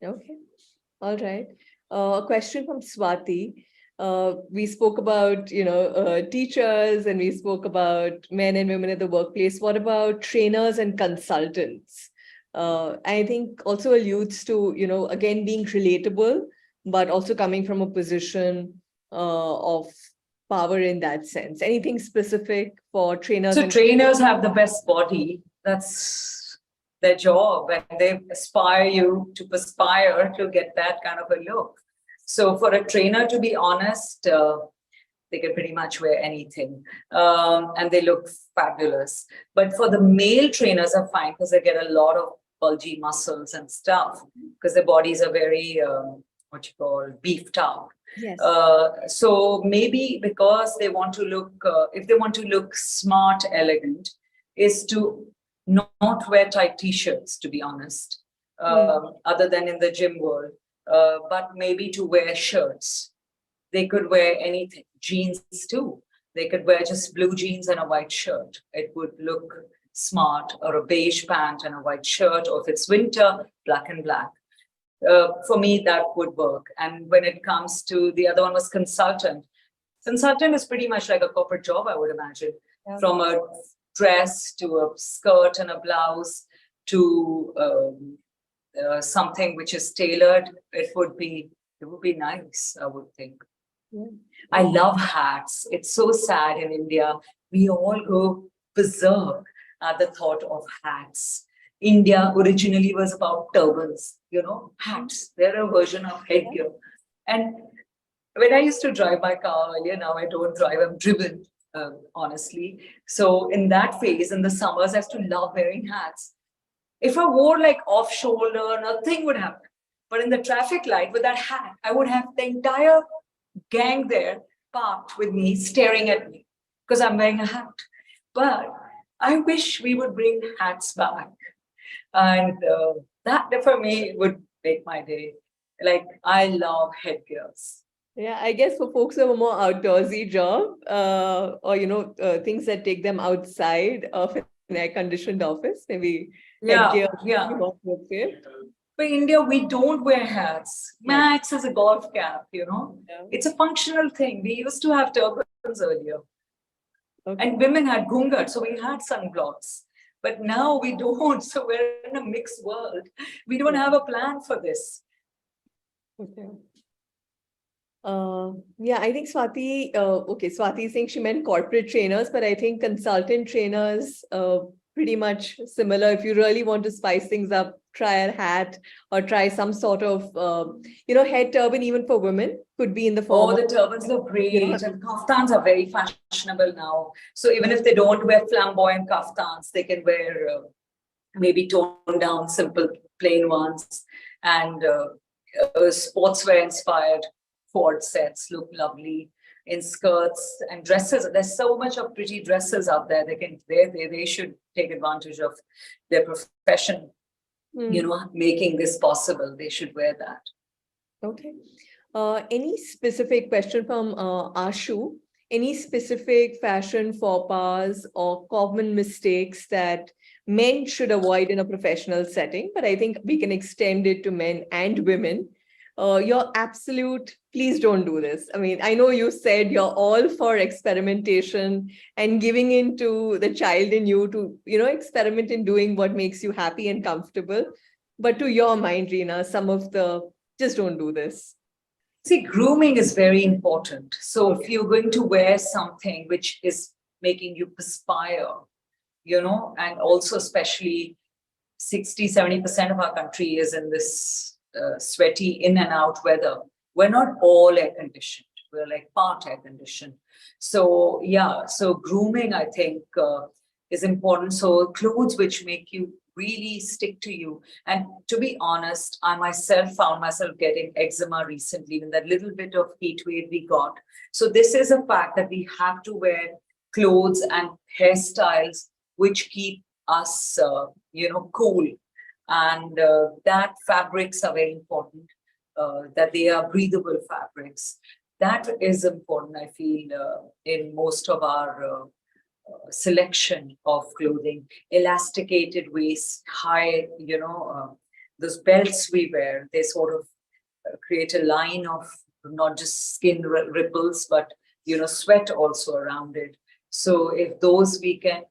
Okay. All right. A question from Swati. We spoke about, teachers, and we spoke about men and women at the workplace. What about trainers and consultants? I think also alludes to, again, being relatable, but also coming from a position of power in that sense. Anything specific for trainers? So trainers have the best body. That's their job, and they aspire you to perspire to get that kind of a look. So for a trainer, to be honest, they can pretty much wear anything, and they look fabulous. But for the male trainers are fine because they get a lot of bulgy muscles and stuff because their bodies are very, beefed up. Yes. So maybe because they want to look, if they want to look smart, elegant, is to not wear tight t-shirts, to be honest, other than in the gym world, but maybe to wear shirts. They could wear anything, jeans too. They could wear just blue jeans and a white shirt. It would look smart, or a beige pant and a white shirt, or if it's winter, black and black. For me, that would work. And when it comes to the other one was consultant. Consultant is pretty much like a corporate job, I would imagine, from a dress to a skirt and a blouse to something which is tailored. It would be nice, I would think. Yeah. I love hats. It's so sad in India. We all go berserk at the thought of hats. India originally was about turbans, hats. They're a version of headgear. And when I used to drive my car earlier, now I don't drive, I'm driven, honestly. So in that phase, in the summers, I used to love wearing hats. If I wore like off shoulder, nothing would happen. But in the traffic light with that hat, I would have the entire gang there parked with me, staring at me because I'm wearing a hat. But I wish we would bring hats back. And that for me would make my day. Like, I love headgears. Yeah, I guess for folks who have a more outdoorsy job, or things that take them outside of an air-conditioned office, maybe headgear. Yeah. Okay. But in India, we don't wear hats. Max is a golf cap, Yeah. It's a functional thing. We used to have turbans earlier. Okay. And women had ghungat, so we had sunblocks. But now we don't, so we're in a mixed world. We don't have a plan for this. Okay. I think Swati, Swati is saying she meant corporate trainers, but I think consultant trainers, pretty much similar. If you really want to spice things up, try a hat or try some sort of, head turban, even for women, could be in the form. Oh, the turbans look great. And kaftans are very fashionable now. So even if they don't wear flamboyant kaftans, they can wear maybe toned down, simple, plain ones. And sportswear inspired Ford sets look lovely in skirts and dresses. There's so much of pretty dresses out there. They should take advantage of their profession, making this possible. They should wear that. Okay. Any specific question from Ashu? Any specific fashion faux pas or common mistakes that men should avoid in a professional setting? But I think we can extend it to men and women. Your absolute, please don't do this. I mean, I know you said you're all for experimentation and giving into the child in you to, experiment in doing what makes you happy and comfortable. But to your mind, Rina, some of the, just don't do this. See, grooming is very important. So if you're going to wear something which is making you perspire, and also especially 60-70% of our country is in this sweaty in and out weather. We're not all air conditioned. We're like part air conditioned. So so grooming, I think, is important. So clothes which make you really stick to you. And to be honest, I myself found myself getting eczema recently in that little bit of heat wave we got. So this is a fact that we have to wear clothes and hairstyles which keep us, cool. And that fabrics are very important, that they are breathable fabrics. That is important, I feel, in most of our selection of clothing. Elasticated waist, high, those belts we wear, they sort of create a line of not just skin ripples, but, sweat also around it. So if those we can,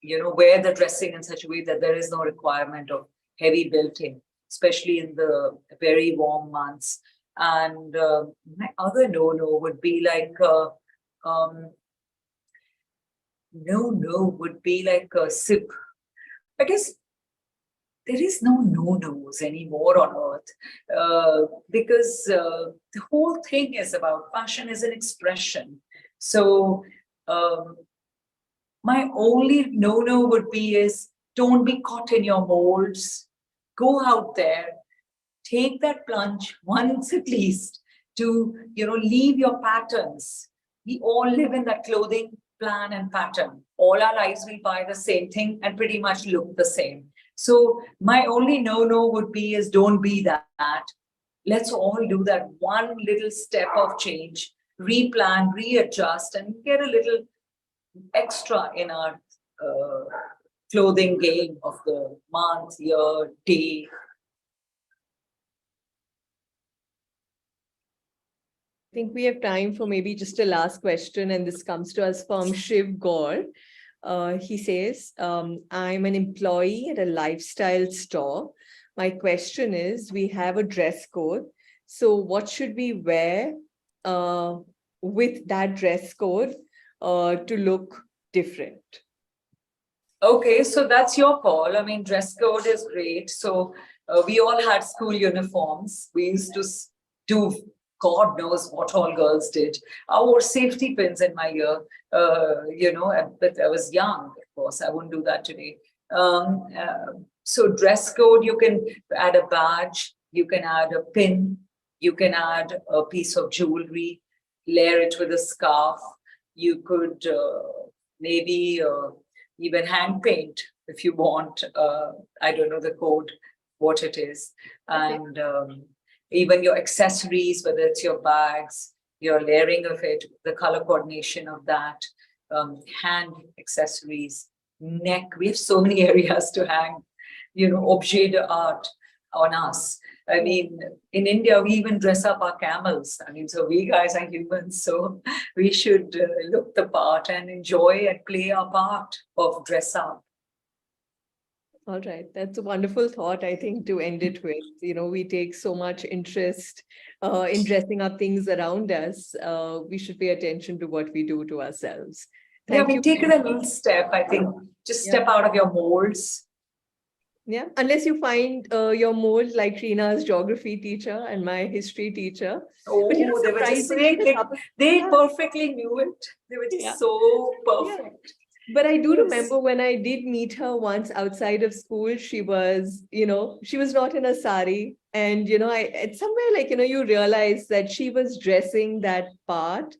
wear the dressing in such a way that there is no requirement of heavy belting, especially in the very warm months. And my other no-no would be like, no-no would be like a sip. I guess there is no no-nos anymore on earth, because the whole thing is about fashion is an expression. So my only no-no would be is don't be caught in your molds. Go out there, take that plunge once at least to, leave your patterns. We all live in that clothing plan and pattern. All our lives we buy the same thing and pretty much look the same. So my only no-no would be is don't be that. Let's all do that one little step of change, replan, readjust, and get a little extra in our clothing game of the month, year, day. I think we have time for maybe just a last question, and this comes to us from Shiv Gaur. He says, I'm an employee at a lifestyle store. My question is, we have a dress code. So what should we wear with that dress code to look different? Okay, so that's your call. I mean, dress code is great. So we all had school uniforms. We used to do God knows what all girls did. I wore safety pins in my ear, but I was young, of course. I wouldn't do that today. So dress code, you can add a badge, you can add a pin, you can add a piece of jewelry, layer it with a scarf. You could maybe even hand paint if you want. I don't know the code, what it is. And even your accessories, whether it's your bags, your layering of it, the color coordination of that, hand accessories, neck. We have so many areas to hang, objet d'art on us. I mean, in India, we even dress up our camels. I mean, so we guys are humans, so we should look the part and enjoy and play our part of dress up. All right, that's a wonderful thought, I think, to end it with. We take so much interest in dressing up things around us. We should pay attention to what we do to ourselves. Thank you. Take it a little step, I think. Just step out of your molds. Yeah, unless you find your mold like Rina's geography teacher and my history teacher. Oh, but, they were just they perfectly knew it. They were just so perfect. Yeah. But I do remember when I did meet her once outside of school, she was, she was not in a sari. And, it's somewhere you realize that she was dressing that part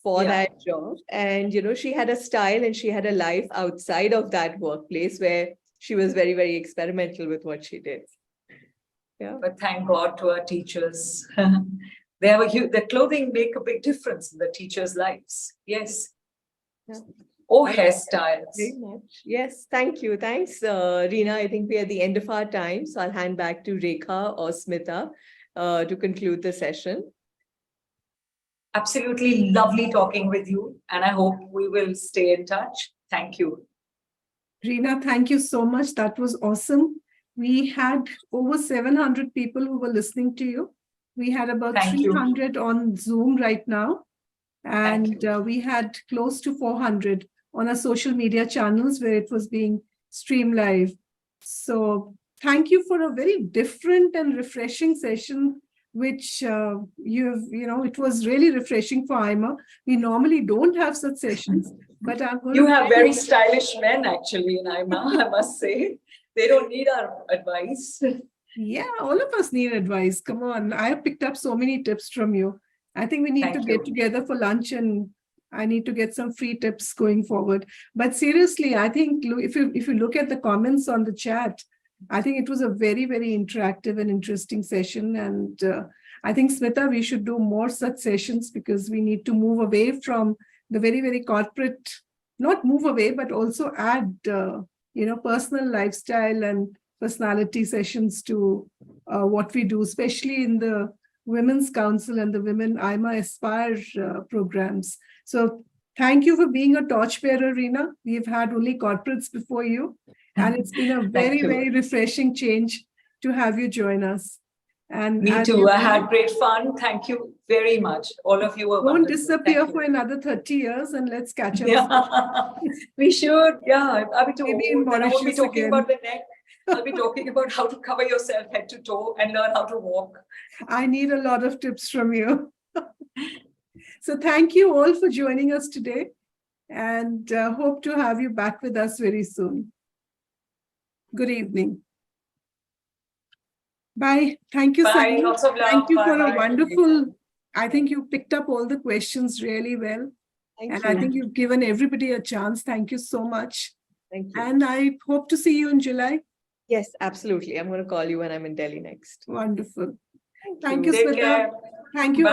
for that job. And, she had a style and she had a life outside of that workplace where she was very, very experimental with what she did. Yeah. But thank God to our teachers. They have the clothing make a big difference in the teachers' lives. Yes. Yeah. Or hairstyles. Very much. Yes, thank you. Thanks, Rina. I think we're at the end of our time. So I'll hand back to Rekha or Smita to conclude the session. Absolutely lovely talking with you. And I hope we will stay in touch. Thank you. Rina, thank you so much. That was awesome. We had over 700 people who were listening to you. We had about 300 on Zoom right now. And we had close to 400 on our social media channels where it was being streamed live. So thank you for a very different and refreshing session, which it was really refreshing for AIMA. We normally don't have such sessions, but I'm going You have very stylish men actually in AIMA, I must say. They don't need our advice. Yeah, all of us need advice. Come on. I have picked up so many tips from you. I think we need Thank to you. get together for lunch, and I need to get some free tips going forward. But seriously, I think if you look at the comments on the chat, I think it was a very, very interactive and interesting session. And I think, Smita, we should do more such sessions, because we need to move away from the very, very corporate, not move away, but also add, personal lifestyle and personality sessions to what we do, especially in the Women's Council and the Women AIMA Aspire programs. So thank you for being a torchbearer, Rina. We've had only corporates before you, and it's been a very, you. very refreshing change to have you join us. And Me as too. you I know, had great fun. Thank you very much. All of you were don't wonderful. disappear Thank for you. another 30 years, and let's catch up. Yeah, we should. Yeah, I'll be too Maybe in old. Then I won't be Mauritius talking again. about the neck. I'll be talking about how to cover yourself head to toe and learn how to walk. I need a lot of tips from you. So thank you all for joining us today, and hope to have you back with us very soon. Good evening. Bye. Thank you, Bye. Syna. Lots of love. Thank you Bye. for a Bye. wonderful, I think you picked up all the questions really well. Thank And you. I think you've given everybody a chance. Thank you so much. Thank you. And I hope to see you in July. Yes, absolutely. I'm going to call you when I'm in Delhi next. Wonderful. Thank Thank you. you, Take Smita. care. Thank you. Bye.